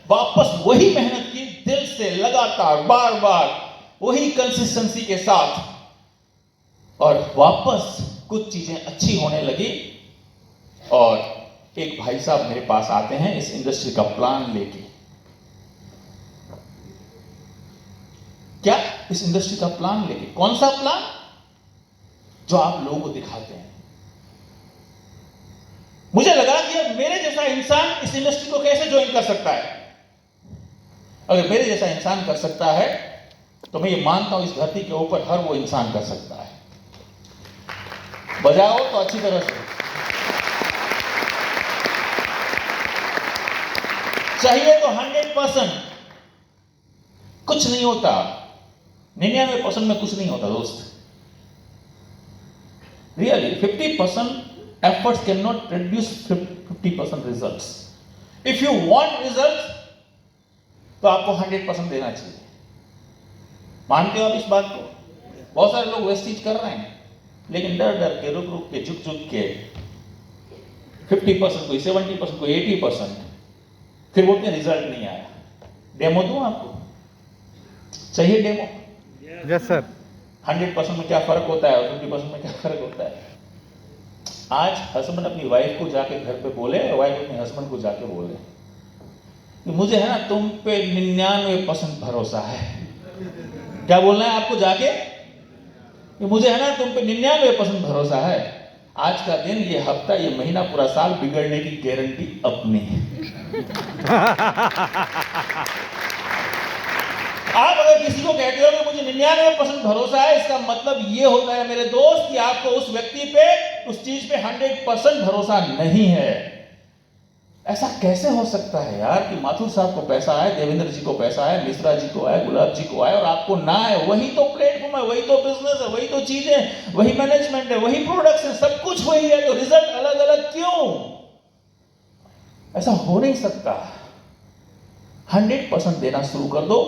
वापस वही मेहनत की, दिल से लगातार बार बार वही कंसिस्टेंसी के साथ, और वापस कुछ चीजें अच्छी होने लगी। और एक भाई साहब मेरे पास आते हैं इस इंडस्ट्री का प्लान लेके। क्या? इस इंडस्ट्री का प्लान लेके। कौन सा प्लान? जो आप लोगों को दिखाते हैं। मुझे लगा कि अब मेरे जैसा इंसान इस इंडस्ट्री को कैसे ज्वाइन कर सकता है। अगर मेरे जैसा इंसान कर सकता है तो मैं ये मानता हूं इस धरती के ऊपर हर वो इंसान कर सकता है। बजाओ तो अच्छी तरह से। चाहिए तो 100%। कुछ नहीं होता, 99% में कुछ नहीं होता दोस्त। Really 50% efforts cannot produce 50% results. If you want results तो आपको 100% देना चाहिए। मानते हो आप इस बात को? बहुत सारे लोग वेस्टेज कर रहे हैं, लेकिन डर डर के, रुक रुक के, झुक झुक के 50%, कोई 70%, कोई 80%, फिर बोलते हैं रिजल्ट नहीं आया। डेमो दूं आपको? चाहिए डेमो? Yes sir. 100% में क्या फर्क होता है और 50% में क्या फर्क होता है? आज हस्बैंड अपनी वाइफ को जाके घर पे बोले और वाइफ अपने हस्बैंड को जाके बोले कि मुझे है ना तुम पे 99% भरोसा है। क्या बोलना है आपको जाके? कि मुझे है ना तुम पे 99% भरोसा है। आज का दिन, ये हफ्ता, ये महीना, पूरा साल बिगड़ने की गारंटी अपनी है। आप अगर किसी को कहते हो कि मुझे 99% भरोसा है, इसका मतलब ये होता है मेरे दोस्त कि आपको उस व्यक्ति पे, उस चीज पे 100% भरोसा नहीं है। ऐसा कैसे हो सकता है यार कि माथुर साहब को पैसा है, देवेंद्र जी को पैसा है, मिश्रा जी को है, गुलाब जी को है, और आपको ना है? वही तो प्लेटफॉर्म है, वही तो बिजनेस है, वही तो चीजें, वही मैनेजमेंट है, वही प्रोडक्ट्स है, सब कुछ वही है, तो रिजल्ट अलग अलग क्यों? ऐसा हो नहीं सकता। 100% देना शुरू कर दो,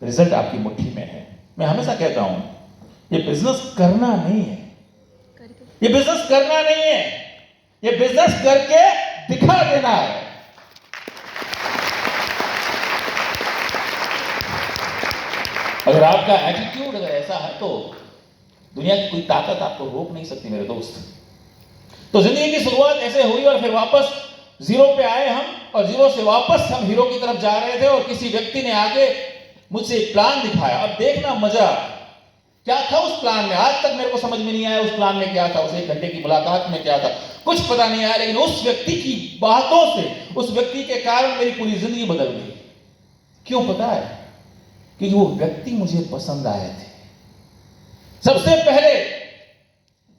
रिजल्ट आपकी मुट्ठी में है। मैं हमेशा कहता हूं, ये बिजनेस करना नहीं है, ये बिजनेस करना नहीं है, ये बिजनेस करके दिखा देना है। अगर आपका एटीट्यूड अगर ऐसा है तो दुनिया की कोई ताकत आपको रोक नहीं सकती मेरे दोस्त। तो जिंदगी की शुरुआत ऐसे हुई और फिर वापस जीरो पे आए हम, और जीरो से वापस हम हीरो की तरफ जा रहे थे, और किसी व्यक्ति ने आगे मुझसे एक प्लान दिखाया। अब देखना मजा, क्या था उस प्लान में? आज तक मेरे को समझ में नहीं आया उस प्लान में क्या था, उस 1 घंटे की मुलाकात में क्या था, कुछ पता नहीं आया। लेकिन उस व्यक्ति की बातों से, उस व्यक्ति के कारण मेरी पूरी जिंदगी बदल गई। क्यों पता है? क्योंकि वो व्यक्ति मुझे पसंद आए थे। सबसे पहले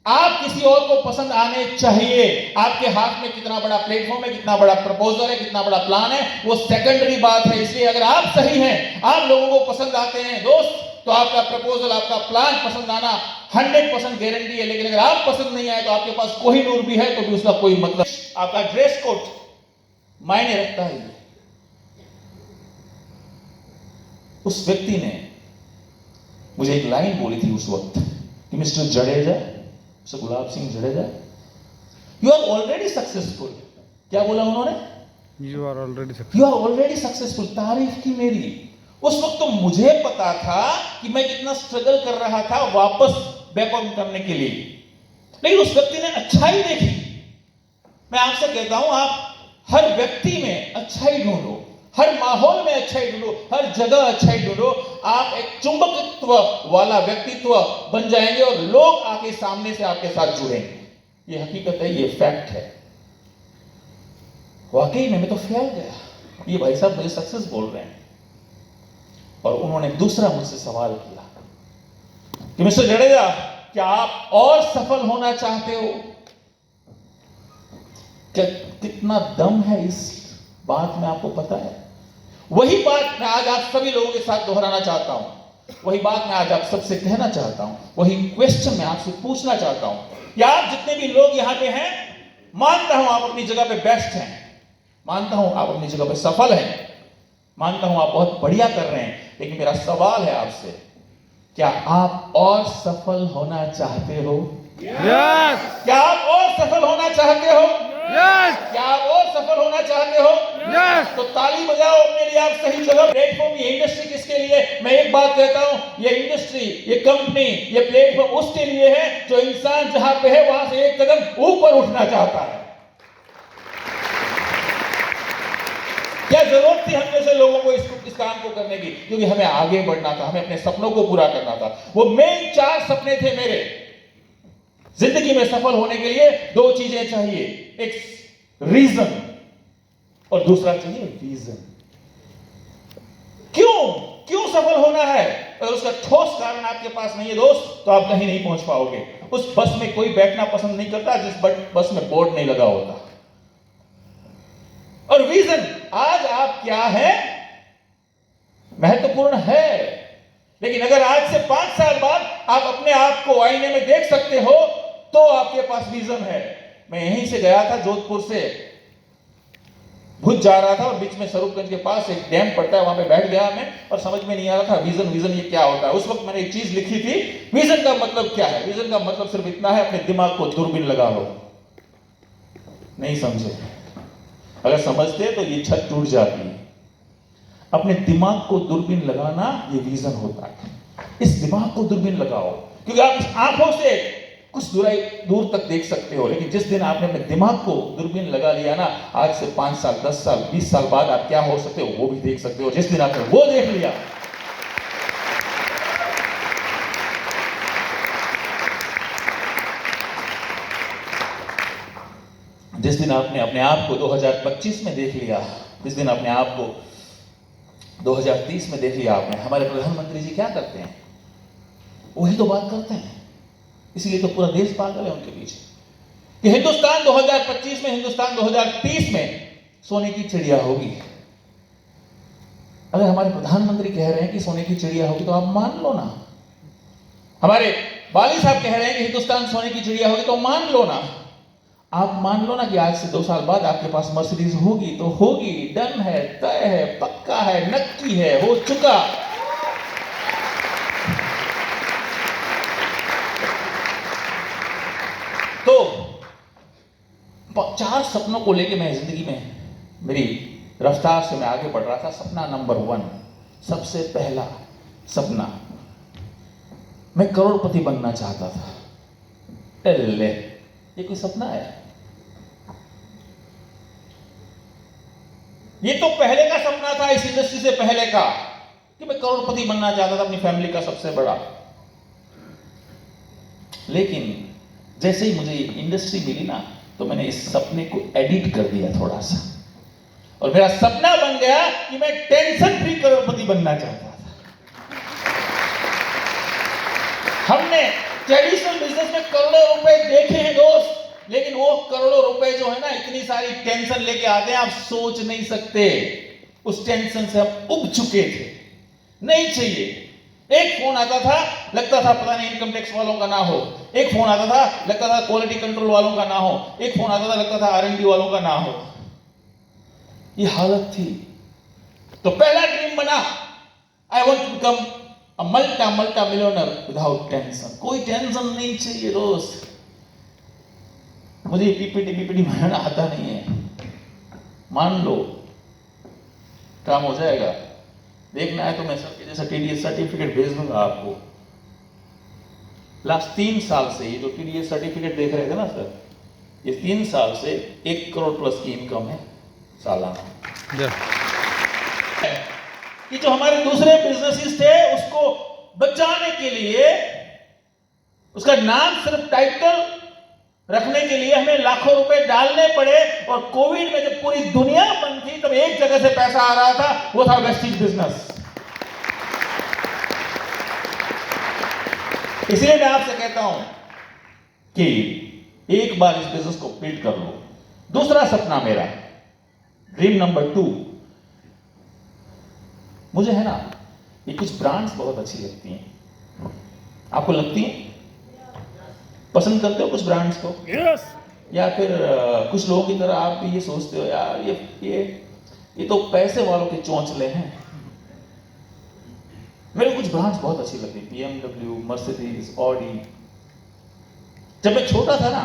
आप किसी और को पसंद आने चाहिए। आपके हाथ में कितना बड़ा प्लेटफॉर्म है, कितना बड़ा प्रपोजल है, कितना बड़ा प्लान है, वो सेकेंडरी बात है। इसलिए अगर आप सही हैं, आप लोगों को पसंद आते हैं दोस्त, तो आपका प्रपोजल, आपका प्लान पसंद आना 100% गारंटी है। लेकिन अगर आप पसंद नहीं आए तो आपके पास कोई नूर भी है तो भी उसका कोई मतलब। आपका ड्रेस कोड मायने रखता है। उस व्यक्ति ने मुझे एक लाइन बोली थी उस वक्त कि mister Jadeja, mister Gulab Singh Jadeja, you are already successful. क्या बोला उन्होंने? You are already successful. You are already successful. तारीफ की मेरी। उस वक्त तो मुझे पता था कि मैं कितना स्ट्रगल कर रहा था वापस बैक ऑन करने के लिए, लेकिन उस व्यक्ति ने अच्छाई देखी। मैं आपसे कहता हूं, आप हर व्यक्ति में अच्छाई ढूंढो, हर माहौल में अच्छाई ढूंढो, हर जगह अच्छाई ढूंढो। आप एक चुंबकत्व वाला व्यक्तित्व बन जाएंगे और लोग आके सामने से आपके साथ जुड़ेंगे। ये हकीकत है, ये फैक्ट है। वाकई में मैं तो फैल गया, ये भाई साहब मुझे सक्सेस बोल रहे हैं। और उन्होंने दूसरा मुझसे सवाल किया कि मिस्टर जडेजा, क्या आप और सफल होना चाहते हो? क्या कितना दम है इस बात में आपको पता है? वही बात मैं आज आप सभी लोगों के साथ दोहराना चाहता हूं, वही बात मैं आज आप सबसे कहना चाहता हूं, वही क्वेश्चन मैं आपसे पूछना चाहता हूं कि आप जितने भी लोग यहां पे हैं, मानता हूं आप अपनी जगह पे बेस्ट हैं, मानता हूं आप अपनी जगह पे सफल हैं, मानता हूं आप बहुत बढ़िया कर रहे हैं, लेकिन मेरा सवाल है आपसे, क्या आप और सफल होना चाहते हो? यस। क्या आप और सफल होना चाहते हो? यस क्या आप और सफल होना चाहते हो? यस तो ताली बजाओ अपने लिए, आप सही जगह। प्लेटफॉर्म, ये इंडस्ट्री किसके लिए? मैं एक बात कहता हूं, ये इंडस्ट्री, ये कंपनी, ये प्लेटफॉर्म उसके लिए है जो इंसान जहां पे है वहां से एक कदम ऊपर उठना चाहता है। क्या जरूरत थी हम जैसे लोगों को इस काम को करने की? क्योंकि हमें आगे बढ़ना था, हमें अपने सपनों को पूरा करना था। वो मेन 4 सपने थे मेरे। जिंदगी में सफल होने के लिए 2 चीजें चाहिए, एक रीजन और दूसरा चाहिए विजन। क्यों सफल होना है? अगर उसका ठोस कारण आपके पास नहीं है दोस्त, तो आप कहीं नहीं पहुंच पाओगे। उस बस में कोई बैठना पसंद नहीं करता जिस बस में बोर्ड नहीं लगा होता। और विजन, आज आप क्या हैं महत्वपूर्ण है, लेकिन अगर आज से 5 साल बाद आप अपने आप को आईने में देख सकते हो तो आपके पास विजन है। मैं यहीं से गया था, जोधपुर से भुज जा रहा था और बीच में स्वरूपगंज के पास एक डैम पड़ता है, वहां पे बैठ गया मैं और समझ में नहीं आ रहा था विजन ये क्या होता है। उस वक्त मैंने एक चीज लिखी थी, विजन का मतलब क्या है? विजन का मतलब सिर्फ इतना है, अपने दिमाग को दूरबीन लगा लो। नहीं समझे? अगर समझते तो ये छत टूट जाती। अपने दिमाग को दूरबीन लगाना ये विजन होता है। इस दिमाग को दूरबीन लगाओ, क्योंकि आप इस आंखों से कुछ दूर तक देख सकते हो, लेकिन जिस दिन आपने अपने दिमाग को दूरबीन लगा लिया ना, आज से 5 साल 10 साल 20 साल बाद आप क्या हो सकते हो वो भी देख सकते हो। जिस दिन आपने वो देख लिया, जिस दिन आपने अपने आप को 2025 में देख लिया, जिस दिन अपने आप को 2030 में देख लिया आपने। हमारे प्रधानमंत्री जी क्या करते हैं? वही तो बात करते हैं, इसलिए तो पूरा देश पागल है उनके पीछे कि हिंदुस्तान 2025 में, हिंदुस्तान 2030 में सोने की चिड़िया होगी। अगर हमारे प्रधानमंत्री कह रहे हैं कि सोने की चिड़िया होगी तो आप मान लो ना। हमारे वाली साहब कह रहे हैं कि हिंदुस्तान सोने की चिड़िया होगी तो मान लो ना। आप मान लो ना कि आज से 2 साल बाद आपके पास मर्सिडीज होगी तो होगी, डन है, तय है, पक्का है, नक्की है, हो चुका। तो 4 सपनों को लेके मैं जिंदगी में, मेरी रफ्तार से मैं आगे बढ़ रहा था। सपना नंबर 1, सबसे पहला सपना, मैं करोड़पति बनना चाहता था। ले, ये कोई सपना है? ये तो पहले का सपना था, इस इंडस्ट्री से पहले का, कि मैं करोड़पति बनना चाहता था, अपनी फैमिली का सबसे बड़ा। लेकिन जैसे ही मुझे इंडस्ट्री मिली ना, तो मैंने इस सपने को एडिट कर दिया थोड़ा सा, और मेरा सपना बन गया कि मैं टेंशन फ्री करोड़पति बनना चाहता था। हमने ट्रेडिशनल बिजनेस में करोड़ों रुपए देखे हैं दोस्त, लेकिन वो करोड़ों रुपए जो है ना, इतनी सारी टेंशन लेके आते हैं, आप सोच नहीं सकते। उस टेंशन से हम उब चुके थे, नहीं चाहिए। एक फोन आता था, लगता था पता नहीं इनकम टैक्स वालों का ना हो। एक फोन आता था, लगता था क्वालिटी कंट्रोल वालों का ना हो। एक फोन आता था, लगता था R&D वालों का ना हो। ये हालत थी। तो पहला ड्रीम बना, I want to become a multi millionaire without tension. कोई टेंशन नहीं चाहिए दोस्त। मुझे पीपीटी बनाना आता नहीं है, मान लो काम हो जाएगा। देखना है तो मैं सबके जैसा TDS सर्टिफिकेट भेज दूंगा आपको। लास्ट 3 साल से ये जो TDS सर्टिफिकेट देख रहे थे ना सर, ये 3 साल से 1 करोड़ प्लस की इनकम है सालाना। कि जो हमारे दूसरे बिजनेसेस थे उसको बचाने के लिए, उसका नाम सिर्फ टाइटल रखने के लिए हमें लाखों रुपए डालने पड़े। और कोविड में जब पूरी दुनिया बंद थी, तब एक जगह से पैसा आ रहा था, वो था वेस्टेज बिजनेस। इसलिए मैं आपसे कहता हूं कि एक बार इस बिजनेस को बिल्ड कर लो। दूसरा सपना मेरा, ड्रीम नंबर 2, मुझे है ना, ये कुछ ब्रांड्स बहुत अच्छी लगती हैं। आपको लगती हैं? पसंद करते हो कुछ ब्रांड्स को? यस। या फिर कुछ लोगों की तरह आप भी ये सोचते हो यार ये तो पैसे वालों के चौंचले हैं। मेरे को कुछ ब्रांड्स बहुत अच्छी लगती है, BMW, मर्सिडीज, ऑडी। जब मैं छोटा था ना,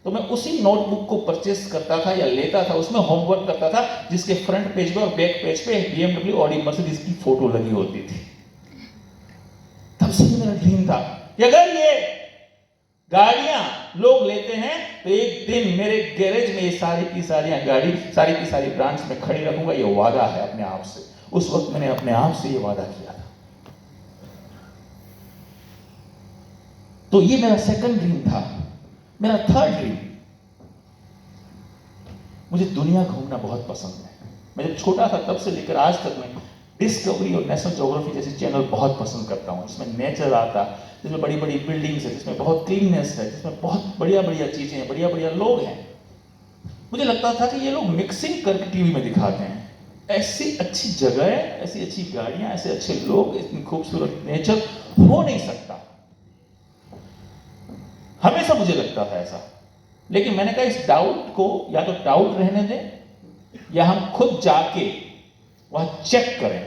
तो मैं उसी नोटबुक को परचेस करता था या लेता था, उसमें होमवर्क करता था, जिसके फ्रंट पेज पे और बैक पेज पे BMW, ऑडी, मर्सिडीज की फोटो लगी होती थी। तब से मेरा ड्रीम था कि अगर ये गाड़ियां लोग लेते हैं तो एक दिन मेरे गैरेज में ये सारी की सारी गाड़ी, सारी की सारी ब्रांड्स में खड़ी रखूंगा। ये वादा है अपने आप से। उस वक्त मैंने अपने आप से ये वादा किया था। तो ये मेरा सेकंड ड्रीम था। मेरा थर्ड ड्रीम, मुझे दुनिया घूमना बहुत पसंद है। मैं जब छोटा था तब से लेकर आज तक मैं डिस्कवरी और नेशनल ज्योग्राफी जैसे चैनल बहुत पसंद करता हूँ, जिसमें नेचर आता, जिसमें बड़ी बड़ी बिल्डिंग्स है, जिसमें बहुत क्लीननेस है, जिसमें बहुत बढ़िया बढ़िया चीजें हैं, बढ़िया बढ़िया लोग हैं। मुझे लगता था कि ये लोग मिक्सिंग करके टीवी में दिखाते हैं। ऐसी अच्छी जगह, ऐसी अच्छी गाड़ियां, ऐसे अच्छे लोग, इतनी खूबसूरत नेचर हो नहीं सकता। हमेशा मुझे लगता था ऐसा। लेकिन मैंने कहा इस डाउट को या तो डाउट रहने दें या हम खुद जाके वह चेक करें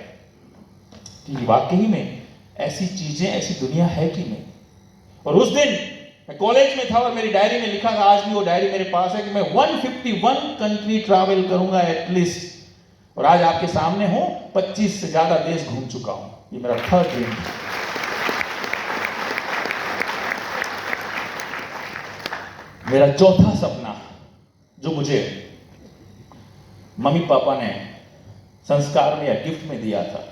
कि वाकई में ऐसी चीजें, ऐसी दुनिया है कि नहीं। और उस दिन मैं कॉलेज में था और मेरी डायरी में लिखा था, आज भी वो डायरी मेरे पास है, कि मैं 151 कंट्री ट्रैवल करूंगा एटलीस्ट। और आज आपके सामने हूं, 25 से ज्यादा देश घूम चुका हूं। ये मेरा थर्ड ड्रीम था। मेरा चौथा सपना, जो मुझे मम्मी पापा ने संस्कार में या गिफ्ट में दिया था,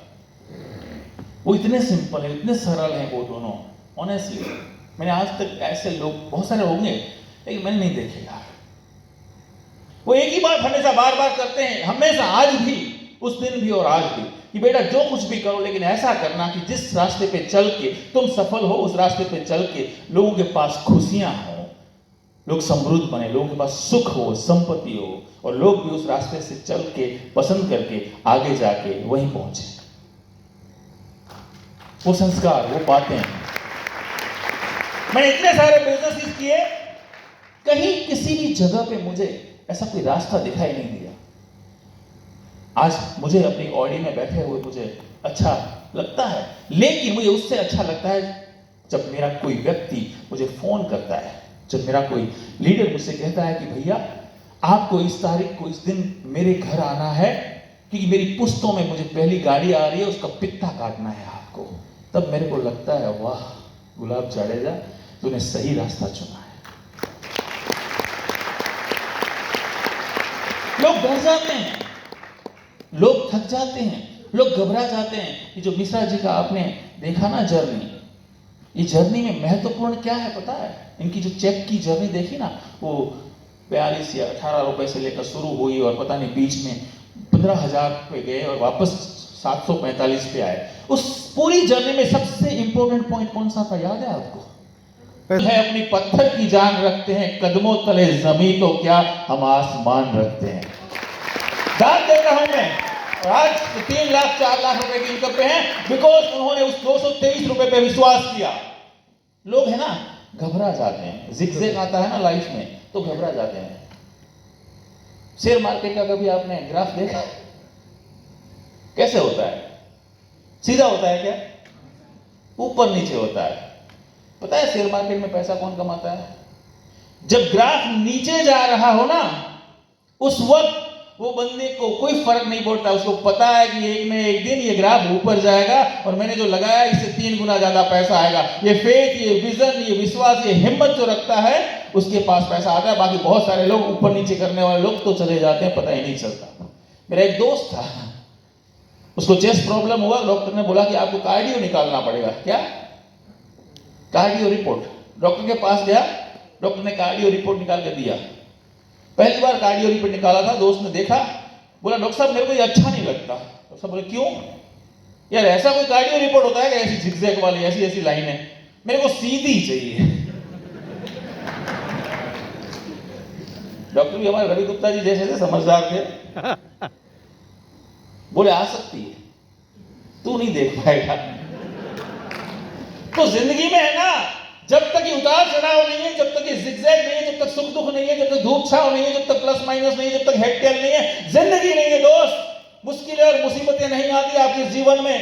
वो इतने सिंपल है, इतने सरल हैं वो दोनों। ऑनेस्टली मैंने आज तक ऐसे लोग बहुत सारे होंगे, लेकिन मैंने नहीं देखे यार। वो एक ही बात हमेशा बार बार करते हैं, हमेशा, आज भी, उस दिन भी और आज भी, कि बेटा जो कुछ भी करो लेकिन ऐसा करना कि जिस रास्ते पे चल के तुम सफल हो, उस रास्ते पे चल के लोगों के पास खुशियां हो, लोग समृद्ध बने, लोगों के पास सुख हो, संपत्ति हो, और लोग भी उस रास्ते से चल के पसंद करके आगे जाके वहीं पहुंचे। वो संस्कार, वो बातें। मैंने इतने सारे बिजनेस किए, कहीं किसी भी जगह पे मुझे ऐसा कोई रास्ता दिखाई नहीं दिया। आज मुझे अपनी ऑडी में बैठे हुए मुझे अच्छा लगता है, लेकिन मुझे उससे अच्छा लगता है जब मेरा कोई व्यक्ति मुझे फोन करता है, जब मेरा कोई लीडर मुझसे कहता है कि भैया आपको इस तारीख को, इस दिन मेरे घर आना है, क्योंकि मेरी पुश्तों में मुझे पहली गाड़ी आ रही है, उसका पित्ता काटना है आपको। तब मेरे को लगता है वाह गुलाब जाडेजा, तूने सही रास्ता चुना है। लोग डर जाते हैं, लोग थक जाते हैं, लोग घबरा जाते हैं। ये जो मिश्रा जी का आपने देखा ना जर्नी, ये जर्नी में महत्वपूर्ण क्या है पता है? इनकी जो चेक की जर्नी देखी ना, वो 42 या 18 रुपए से लेकर शुरू हुई और पता नहीं बीच में 15,000 पे गए और वापस 745 पे आए। उस पूरी जर्नी में सबसे इंपॉर्टेंट पॉइंट कौन सा था याद है आपको? है अपनी पत्थर की जान रखते हैं, कदमों तले जमीन तो क्या हम आसमान रखते हैं। दान दे रहा हूं मैं, और आज 3 लाख 4 लाख रुपए की इनकम पे हैं, बिकॉज उन्होंने उस 223 रुपए पे विश्वास किया। लोग है ना घबरा जाते हैं, जिगजैग आता है ना लाइफ में तो घबरा जाते हैं। शेयर मार्केट का कभी आपने ग्राफ देखा? कैसे होता है? सीधा होता है क्या? ऊपर नीचे होता है। पता है शेयर मार्केट में पैसा कौन कमाता है? जब ग्राफ नीचे जा रहा हो ना, उस वक्त वो बंदे को कोई फर्क नहीं पड़ता। उसको पता है कि एक न एक दिन ये ग्राफ ऊपर जाएगा और मैंने जो लगाया इससे 3 गुना ज्यादा पैसा आएगा। ये फेथ, ये विजन, ये विश्वास, ये हिम्मत जो रखता है उसके पास पैसा आता है। बाकी बहुत सारे लोग, ऊपर नीचे करने वाले लोग तो चले जाते हैं, पता ही नहीं चलता। मेरा एक दोस्त था, उसको चेस्ट प्रॉब्लम हुआ, डॉक्टर ने बोला कि आपको कार्डियो निकालना पड़ेगा। क्या? Cardio report. डॉक्टर के पास गया, डॉक्टर ने कार्डियो रिपोर्ट निकाल के दिया। पहली बार कार्डियो रिपोर्ट निकाला था, दोस्त ने देखा, बोला डॉक्टर साहब मेरे को ये अच्छा नहीं लगता। डॉक्टर साहब बोले क्यों? यार ऐसा कोई कार्डियो रिपोर्ट होता है कि ऐसी जिगजैग वाली ऐसी ऐसी लाइन है, मेरे को सीधी चाहिए। डॉक्टर भी हमारे रवि गुप्ता जी जैसे समझदार थे, बोले आ सकती है, तू नहीं देख पाएगा। तो जिंदगी में है ना, जब तक ये उतार चढ़ाव नहीं है, जब तक ये जिगजैग नहीं है, जब तक सुख दुख नहीं है, जब तक धूप छाव नहीं है, जब तक प्लस माइनस नहीं है, जब तक हेड टेल नहीं है, जिंदगी नहीं है दोस्त। मुश्किलें और मुसीबतें नहीं आती आपके जीवन में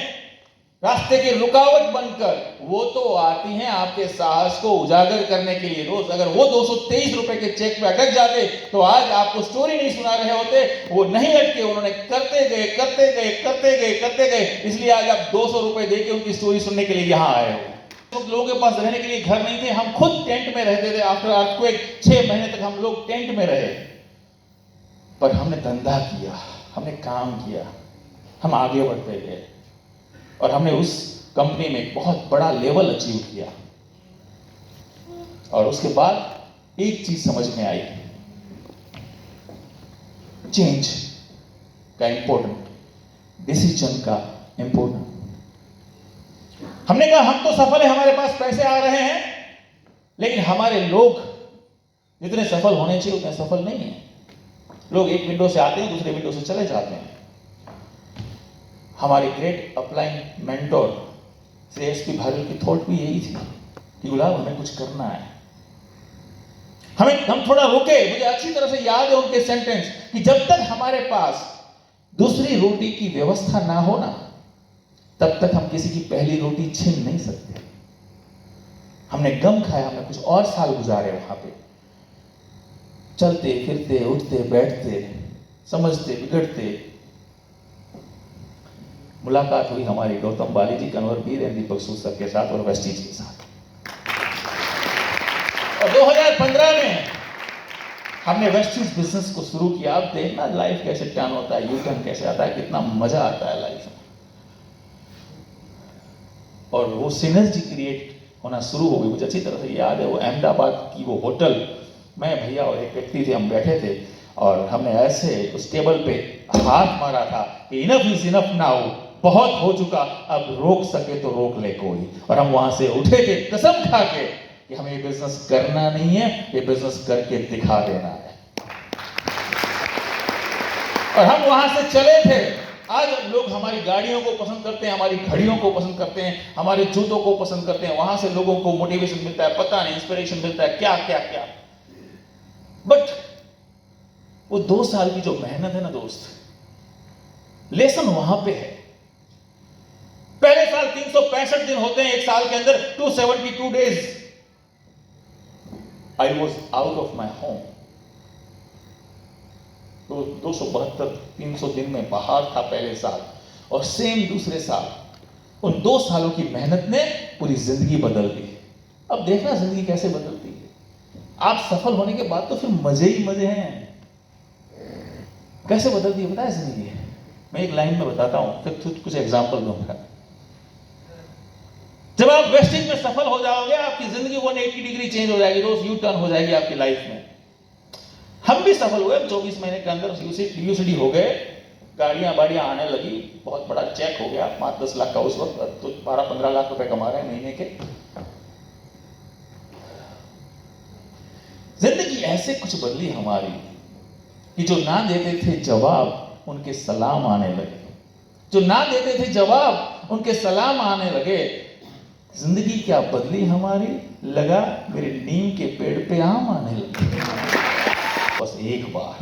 रास्ते की रुकावट बनकर, वो तो आती हैं आपके साहस को उजागर करने के लिए। रोज अगर वो 223 रुपए के चेक पे अटक जाते तो आज आपको स्टोरी नहीं सुना रहे होते। वो नहीं अटके, उन्होंने करते गए करते गए करते गए करते गए, इसलिए आज आप 200 रुपए देके उनकी स्टोरी सुनने के लिए यहां आए हो। तो लोगों के पास रहने के लिए घर नहीं थे, हम खुद टेंट में रहते थे। आफ्टर अर्थक्वेक 6 महीने तक हम लोग टेंट में रहे, पर हमने धंधा किया, हमने काम किया, हम आगे बढ़ते गए और हमने उस कंपनी में बहुत बड़ा लेवल अचीव किया। और उसके बाद एक चीज समझ में आई, चेंज का इंपॉर्टेंट, डिसीजन का इंपॉर्टेंट। हमने कहा हम तो सफल है, हमारे पास पैसे आ रहे हैं, लेकिन हमारे लोग जितने सफल होने चाहिए उतने सफल नहीं है। लोग एक विंडो से आते हैं, दूसरे विंडो से चले जाते हैं। हमारे great upline mentor Shri SP. Bharvel की थॉट भी यही थी कि गुलाब हमें कुछ करना है, हम थोड़ा रुके। मुझे अच्छी तरह से याद है उनके सेंटेंस कि जब तक हमारे पास दूसरी रोटी की व्यवस्था ना हो ना, तब तक हम किसी की पहली रोटी छीन नहीं सकते। हमने गम खाया, हमने कुछ और साल गुजारे वहां पे, चलते फिरते उठते बैठते, समझते बिगड़ते। मुलाकात हुई हमारी गौतम बालीजी, कन्वर वीर एंड दीपक सूद सर के साथ और वेस्टीज के साथ। और 2015 में हमने वेस्टीज बिजनेस को शुरू किया। अब देखना लाइफ कैसे टर्न होता है, यू टर्न कैसे आता है, कितना मजा आता है लाइफ में। और वो सिनर्जी क्रिएट होना शुरू हो गई। मुझे अच्छी तरह से याद है वो अहमदाबाद की वो होटल, मैं भैया और एक व्यक्ति थे, हम बैठे थे और हमने ऐसे उस टेबल पे हाथ मारा था कि इनफ इज इनफ नाउ, बहुत हो चुका, अब रोक सके तो रोक ले कोई। और हम वहां से उठे थे कसम खा के कि हमें ये बिजनेस करना नहीं है, ये बिजनेस करके दिखा देना है। और हम वहां से चले थे। आज लोग हमारी गाड़ियों को पसंद करते हैं, हमारी घड़ियों को पसंद करते हैं, हमारे जूतों को पसंद करते हैं। वहां से लोगों को मोटिवेशन मिलता है, पता नहीं इंस्पिरेशन मिलता है, क्या क्या क्या। बट वो 2 साल की जो मेहनत है ना दोस्त, लेसन वहां पे है। पहले साल 365 दिन होते हैं एक साल के अंदर, 272 days I was out of my home. तो 272 300 दिन में बाहर था पहले साल, और सेम दूसरे साल। उन 2 सालों की मेहनत ने पूरी जिंदगी बदल दी। अब देखना जिंदगी कैसे बदलती है। आप सफल होने के बाद तो फिर मजे ही मजे हैं। कैसे बदलती है पता है जिंदगी? मैं एक लाइन में बताता हूं, फिर कुछ एग्जांपल दूंगा। जब आप वेस्टिज में सफल हो जाओगे, आपकी जिंदगी 180 डिग्री चेंज हो जाएगी, रोज यू टर्न हो जाएगी आपकी लाइफ में। हम भी सफल हुए 24 महीने के अंदर, यूसीडी हो गए, गाड़ियां बाड़ियां आने लगी, बहुत बड़ा चेक हो गया, 5-10 लाख का उस वक्त, तो 12-15 लाख रुपए कमा रहे हैं महीने के। जिंदगी ऐसे कुछ बदली हमारी कि जो ना देते थे जवाब उनके सलाम आने लगे, जो ना देते थे जवाब उनके सलाम आने लगे। जिंदगी क्या बदली हमारी, लगा मेरे नीम के पेड़ पे आम आने लगे। बस एक बार,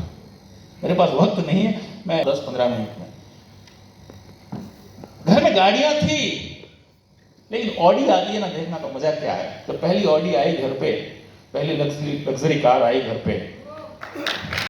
मेरे पास वक्त नहीं है, मैं 10-15 मिनट में। घर में गाड़ियां थी, लेकिन ऑडी आती है ना, देखना तो मजा क्या है। तो पहली ऑडी आई घर पे, पहली लग्जरी कार आई घर पे,